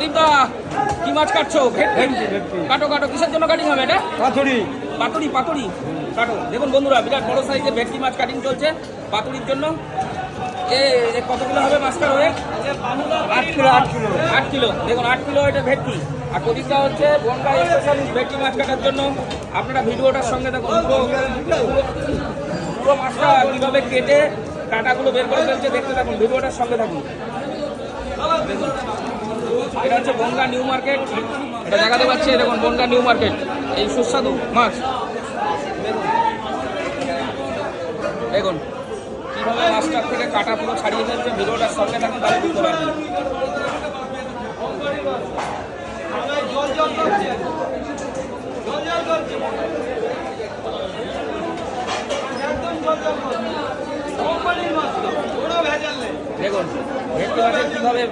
প্রদীপ দা কি মাছ কাটছো? কাটো কাটো, কিসের জন্য কাটিং হবে এটা? পাতুরি। পাতুরি পাতুরি কাটো। দেখুন বন্ধুরা, বিরাট বড় সাইজে ভেটকি মাছ কাটিং চলছে পাতুরির জন্য। কত কিলো হবে মাছটা? হয়ে 8 কিলো 8 কিলো 8 কিলো। দেখুন 8 কিলো এটা ভেটকি। আর প্রদীপটা হচ্ছে বনগা স্পেশালিস্ট ভেটকি মাছ কাটার জন্য। আপনারা ভিডিওটার সঙ্গে দেখুন, পুরো মাছটা কীভাবে কেটে কাঁটাগুলো বের করে ফেলছে দেখতে থাকুন, ভিডিওটার সঙ্গে থাকুন। দেখুন এটা হচ্ছে বনগা নিউ মার্কেট, এটা দেখাতে পাচ্ছি। দেখুন বনগা নিউ মার্কেট, এই সুস্বাদু মাছ দেখুন। দেখুন কীভাবে মাছটার থেকে কাঁটা পুরো ছাড়িয়ে ফেলছে, ভিডিওটার সঙ্গে থাকুন তাহলে বুঝতে পারবেন। দেখুন ভেটকি মাছের কীভাবে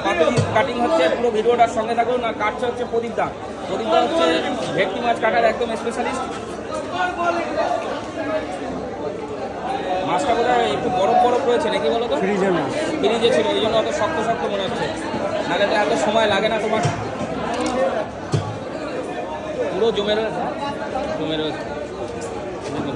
পাতুরি কাটিং হচ্ছে, পুরো ভিডিওটার সঙ্গে থাকুন। আর কাটছে হচ্ছে প্রদীপদা। প্রদীপদা হচ্ছে ভেটকি মাছ কাটার একদম স্পেশালিস্ট। মাছটা বোধহয় একটু বরফ বরফ রয়েছে নাকি বলো তো? ফ্রিজে মাছ, ফ্রিজে ছিল, এই জন্য অত শক্ত শক্ত মনে হচ্ছে, নাহলে তো এত সময় লাগে না তোমার। পুরো জমে রয়েছে, জমে রয়েছে। দেখুন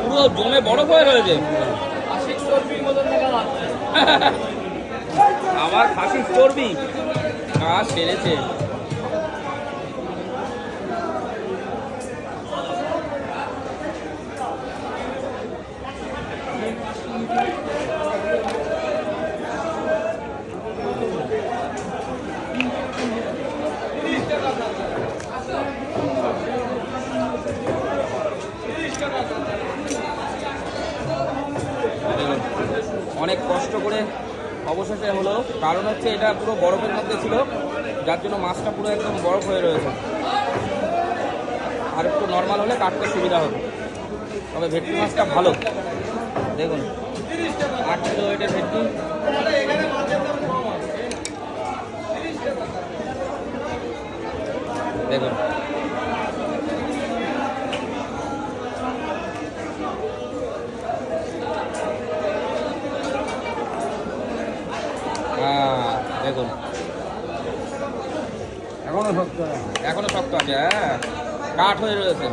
পুরো জমে বরফ হয়ে রয়েছে। আমার খাসির চর্বি আর সেরেছে। অনেক কষ্ট করে অবশেষে হলো, কারণ হচ্ছে এটা পুরো বরফের মধ্যে ছিল, যার জন্য মাছটা পুরো একদম বরফ হয়ে রয়েছে। আর একটু নর্মাল হলে কাটতে সুবিধা হবে। তবে ভেটকি মাছটা ভালো। দেখুন 8 কিলো ওয়েটের ভেটকি। দেখুন দেখুন এখনো শক্ত, এখনো শক্ত আছে। হ্যাঁ, কাঠ হয়ে রয়েছে।